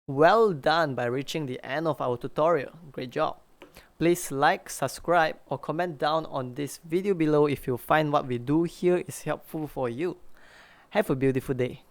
Well done by reaching the end of our tutorial. Great job. Please like, subscribe or comment down on this video below if you find what we do here is helpful for you. Have a beautiful day.